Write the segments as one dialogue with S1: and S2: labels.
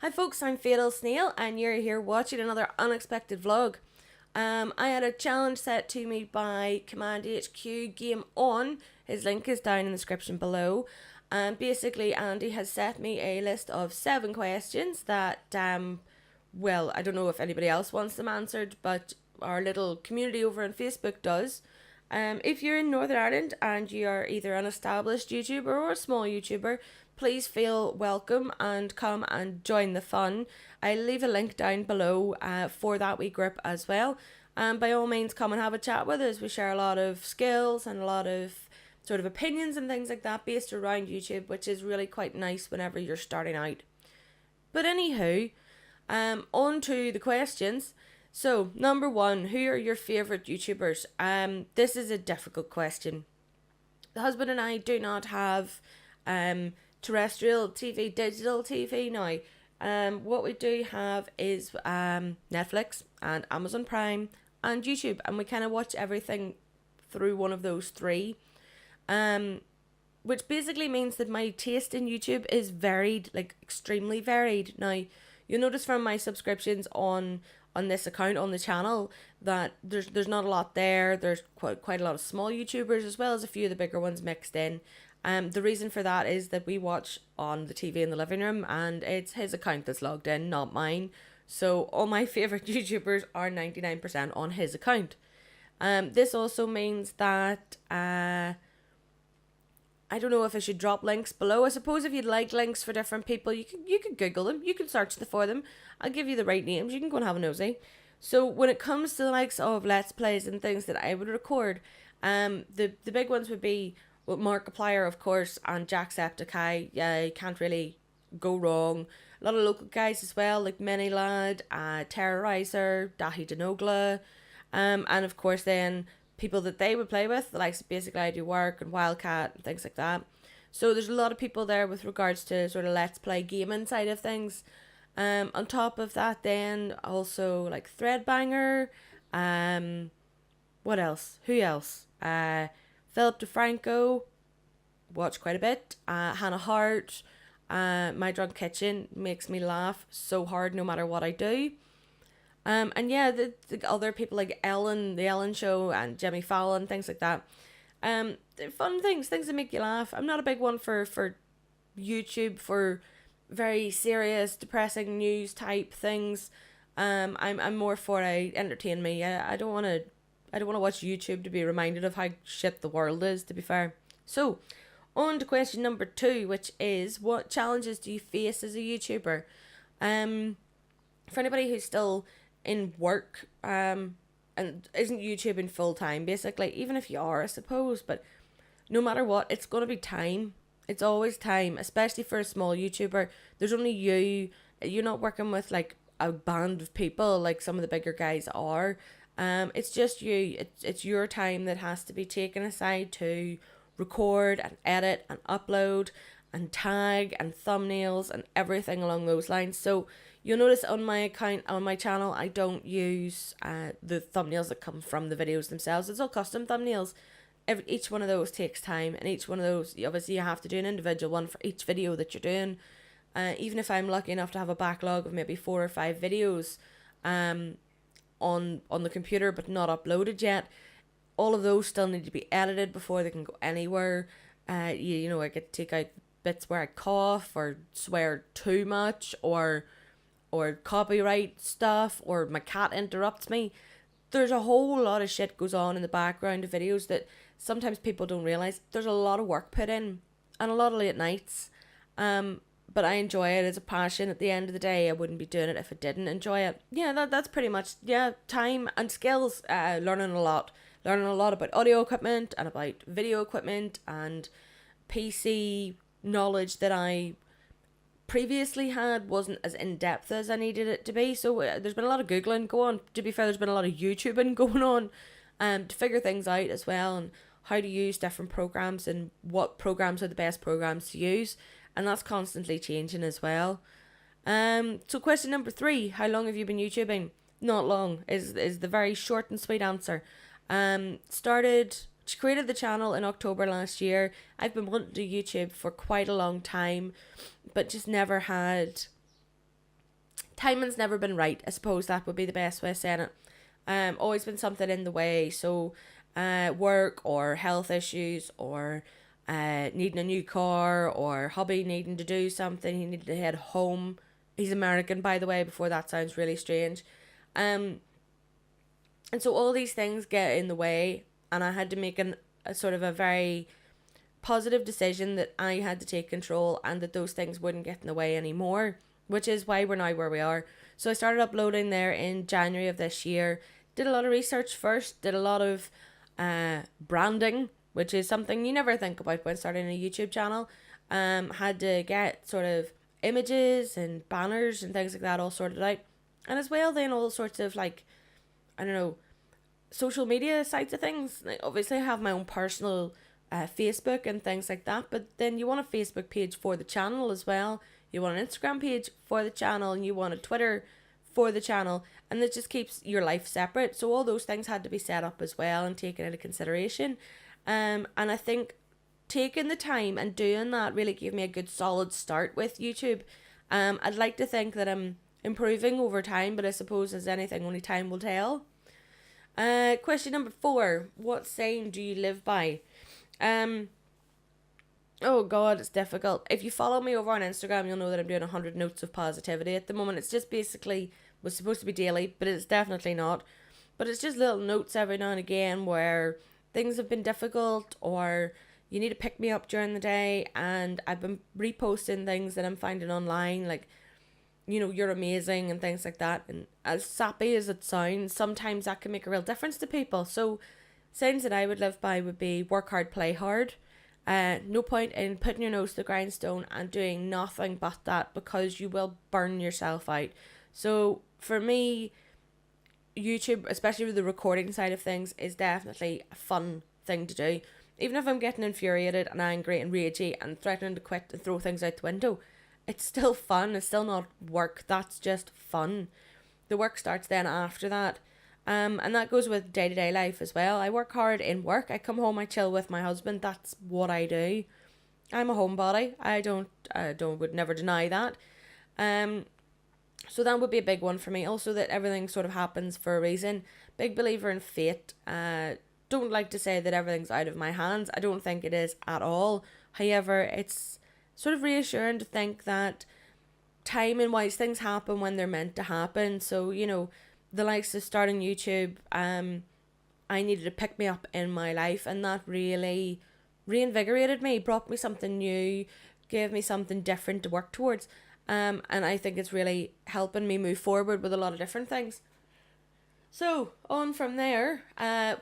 S1: Hi folks, I'm Fatal Snail and you're here watching another unexpected vlog. I had a challenge set to me by Command HQ Game On. His link is down in the description below. And basically Andy has set me a list of 7 questions that, well, I don't know if anybody else wants them answered, but our little community over on Facebook does. If you're in Northern Ireland and you are either an established YouTuber or a small YouTuber, please feel welcome and come and join the fun. I'll leave a link down below for that wee group as well. And by all means, come and have a chat with us. We share a lot of skills and a lot of sort of opinions and things like that based around YouTube, which is really quite nice whenever you're starting out. But anywho, on to the questions. So, number 1, who are your favourite YouTubers? This is a difficult question. The husband and I do not have terrestrial TV, digital TV now. What we do have is Netflix and Amazon Prime and YouTube, and we kind of watch everything through one of those 3. Which basically means that my taste in YouTube is varied, like extremely varied. Now, you'll notice from my subscriptions on this account on the channel that there's not a lot there. There's quite a lot of small YouTubers as well as a few of the bigger ones mixed in. The reason for that is that we watch on the TV in the living room and it's his account that's logged in, not mine. So all my favourite YouTubers are 99% on his account. This also means that I don't know if I should drop links below. I suppose if you'd like links for different people, you can Google them. You can search for them. I'll give you the right names. You can go and have a nosy. So when it comes to the likes of Let's Plays and things that I would record, the big ones would be Markiplier, of course, and Jacksepticeye. Yeah, you can't really go wrong. A lot of local guys as well, like Mini Lad, Terrorizer, Dahi Denogla, and of course then people that they would play with, the likes of Basically I Do Work and Wildcat and things like that. So there's a lot of people there with regards to sort of Let's Play gaming side of things. On top of that then also like Threadbanger, what else? Who else? Philip DeFranco, watch quite a bit. Hannah Hart, My Drunk Kitchen makes me laugh so hard no matter what I do. And yeah, the other people like Ellen, The Ellen Show, and Jimmy Fallon, things like that. They're fun things that make you laugh. I'm not a big one for YouTube for very serious, depressing news type things. I'm more for entertain me. I don't want to watch YouTube to be reminded of how shit the world is, to be fair. So, on to question number 2, which is, what challenges do you face as a YouTuber? For anybody who's still in work and isn't YouTubing full time, basically, even if you are, I suppose, but no matter what, it's going to be time. It's always time, especially for a small YouTuber. There's only you. You're not working with like a band of people like some of the bigger guys are. It's just you. It's your time that has to be taken aside to record and edit and upload and tag and thumbnails and everything along those lines. So you'll notice on my account, on my channel, I don't use the thumbnails that come from the videos themselves. It's all custom thumbnails. Each one of those takes time, and each one of those, obviously you have to do an individual one for each video that you're doing. Even if I'm lucky enough to have a backlog of maybe 4 or 5 videos on the computer but not uploaded yet, all of those still need to be edited before they can go anywhere. You know, I get to take out bits where I cough or swear too much or copyright stuff, or my cat interrupts me. There's a whole lot of shit goes on in the background of videos that sometimes people don't realise. There's a lot of work put in and a lot of late nights. But I enjoy it as a passion. At the end of the day, I wouldn't be doing it if I didn't enjoy it. Yeah, that's pretty much, time and skills. Learning a lot about audio equipment and about video equipment and PC knowledge that I previously had wasn't as in-depth as I needed it to be. So there's been a lot of Googling going on. To be fair, there's been a lot of YouTubing going on to figure things out as well, and how to use different programs and what programs are the best programs to use. And that's constantly changing as well. So question number 3, how long have you been YouTubing? Not long is the very short and sweet answer. Created the channel in October last year. I've been wanting to do YouTube for quite a long time, but just never had timing's never been right. I suppose that would be the best way of saying it. Always been something in the way. So, work or health issues or needing a new car or hubby needing to do something. He needed to head home. He's American, by the way, before that sounds really strange. And so all these things get in the way, and I had to make a sort of a very positive decision that I had to take control and that those things wouldn't get in the way anymore, which is why we're now where we are. So I started uploading there in January of this year. Did a lot of research first, did a lot of branding, which is something you never think about when starting a YouTube channel. Had to get sort of images and banners and things like that all sorted out. And as well then all sorts of like, I don't know, social media sides of things. Like obviously I have my own personal Facebook and things like that, but then you want a Facebook page for the channel as well. You want an Instagram page for the channel, and you want a Twitter for the channel, and it just keeps your life separate. So all those things had to be set up as well and taken into consideration. And I think taking the time and doing that really gave me a good solid start with YouTube. I'd like to think that I'm improving over time, but I suppose as anything, only time will tell. Question number 4. What saying do you live by? Oh god, it's difficult. If you follow me over on Instagram, you'll know that I'm doing 100 notes of positivity at the moment. It's just basically, was supposed to be daily, but it's definitely not. But it's just little notes every now and again where things have been difficult or you need to pick me up during the day, and I've been reposting things that I'm finding online, like, you know, you're amazing and things like that. And as sappy as it sounds, sometimes that can make a real difference to people. So sayings that I would live by would be work hard, play hard. No point in putting your nose to the grindstone and doing nothing but that, because you will burn yourself out. So for me, YouTube, especially with the recording side of things, is definitely a fun thing to do. Even if I'm getting infuriated and angry and ragey and threatening to quit and throw things out the window, it's still fun. It's still not work. That's just fun. The work starts then after that. And that goes with day-to-day life as well. I work hard in work. I come home, I chill with my husband. That's what I do. I'm a homebody. I would never deny that. So that would be a big one for me. Also that everything sort of happens for a reason. Big believer in fate. Don't like to say that everything's out of my hands. I don't think it is at all. However, it's sort of reassuring to think that timing-wise things happen when they're meant to happen. So, you know, the likes of starting YouTube, I needed to pick me up in my life, and that really reinvigorated me, brought me something new, gave me something different to work towards. And I think it's really helping me move forward with a lot of different things. So, on from there,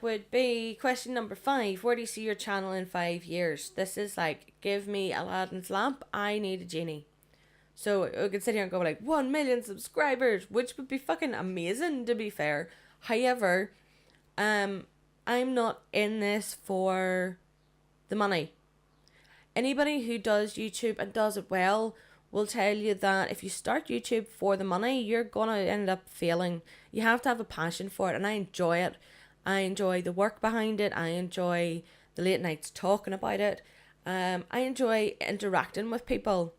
S1: would be question number 5. Where do you see your channel in 5 years? This is like, give me Aladdin's lamp, I need a genie. So we could sit here and go like 1 million subscribers, which would be fucking amazing, to be fair. However, I'm not in this for the money. Anybody who does YouTube and does it well will tell you that if you start YouTube for the money, you're going to end up failing. You have to have a passion for it, and I enjoy it. I enjoy the work behind it. I enjoy the late nights talking about it. I enjoy interacting with people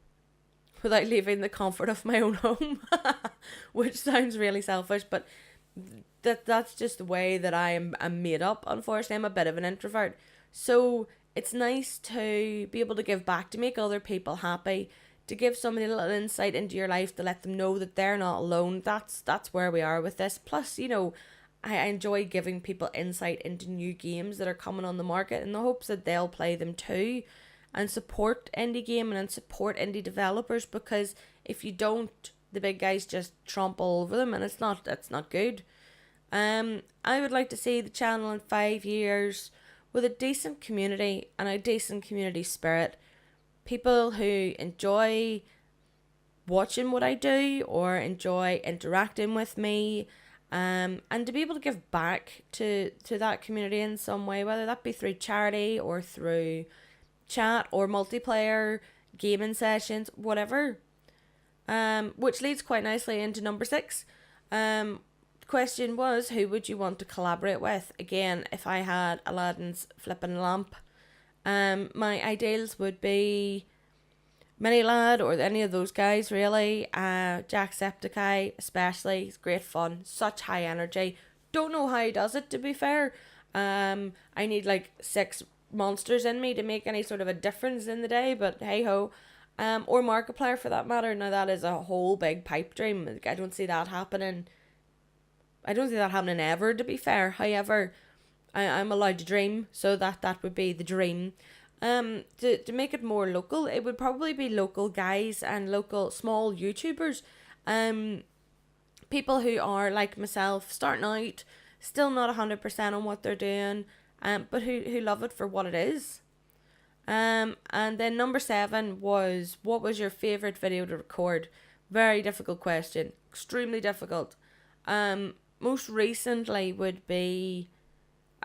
S1: without leaving the comfort of my own home, which sounds really selfish, but that's just the way that I'm made up. Unfortunately, I'm a bit of an introvert, so it's nice to be able to give back, to make other people happy, to give somebody a little insight into your life, to let them know that they're not alone. That's where we are with this. Plus, you know, I enjoy giving people insight into new games that are coming on the market in the hopes that they'll play them too, and support indie gaming and support indie developers, because if you don't, the big guys just trample all over them, and it's not good. I would like to see the channel in 5 years with a decent community and a decent community spirit. People who enjoy watching what I do or enjoy interacting with me, and to be able to give back to that community in some way, whether that be through charity or through chat or multiplayer gaming sessions, whatever. Which leads quite nicely into number 6. Question was, who would you want to collaborate with? Again, if I had Aladdin's flipping lamp, my ideals would be Mini Lad or any of those guys really. Jacksepticeye especially. He's great fun. Such high energy. Don't know how he does it, to be fair. I need like 6 monsters in me to make any sort of a difference in the day, but hey ho. Or Markiplier for that matter. Now that is a whole big pipe dream. I don't see that happening. I don't see that happening ever, to be fair. However, I'm allowed to dream, so that would be the dream. To make it more local, it would probably be local guys and local small YouTubers. People who are like myself, starting out, still not 100% on what they're doing, but who love it for what it is. And then number 7 was, what was your favourite video to record? Very difficult question. Extremely difficult. Most recently would be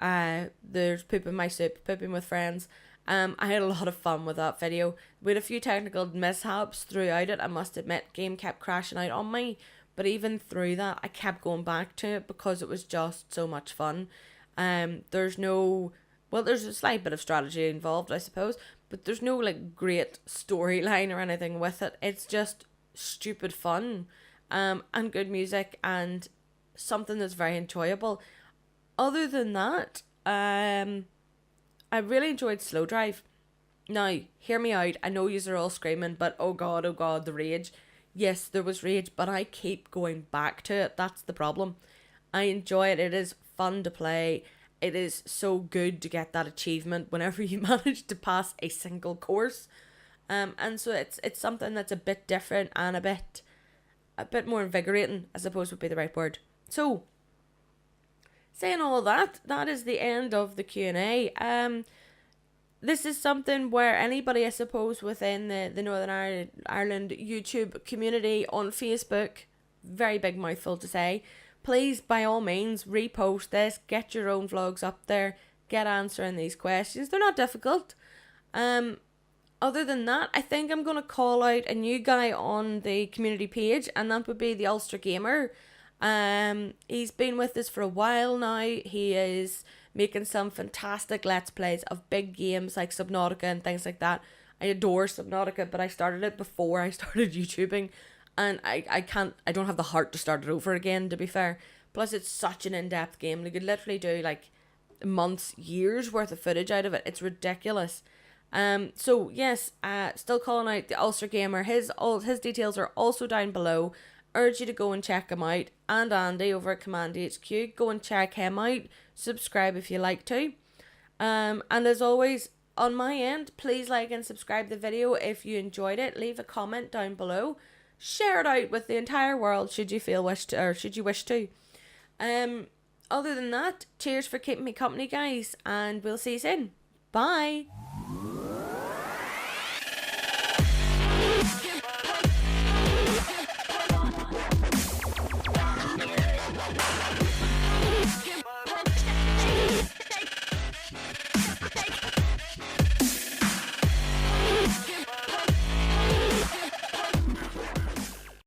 S1: there's pooping my soup, pooping with friends. I had a lot of fun with that video. We had a few technical mishaps throughout it, I must admit. Game kept crashing out on me, but even through that, I kept going back to it because it was just so much fun. There's a slight bit of strategy involved, I suppose, but there's no like great storyline or anything with it. It's just stupid fun, and good music and something that's very enjoyable. Other than that, I really enjoyed Slow Drive. Now, hear me out. I know yous are all screaming, but oh god, the rage. Yes, there was rage, but I keep going back to it. That's the problem. I enjoy it. It is fun to play. It is so good to get that achievement whenever you manage to pass a single course. And so it's something that's a bit different and a bit more invigorating, I suppose would be the right word. So, saying all that, that is the end of the Q&A. This is something where anybody, I suppose, within the Northern Ireland YouTube community on Facebook, very big mouthful to say, please, by all means, repost this, get your own vlogs up there, get answering these questions. They're not difficult. Other than that, I think I'm going to call out a new guy on the community page, and that would be the Ulster Gamer. He's been with us for a while now. He is making some fantastic Let's Plays of big games like Subnautica and things like that. I adore Subnautica, but I started it before I started YouTubing, and I don't have the heart to start it over again, to be fair. Plus, it's such an in-depth game. You could literally do like months, years worth of footage out of it. It's ridiculous. So yes, still calling out the Ulster Gamer. His details are also down below. Urge you to go and check him out. And Andy over at Command HQ, go and check him out. Subscribe if you like to. And as always, on my end, please like and subscribe the video if you enjoyed it. Leave a comment down below. Share it out with the entire world should you wish to. Other than that, cheers for keeping me company, guys, and we'll see you soon. Bye.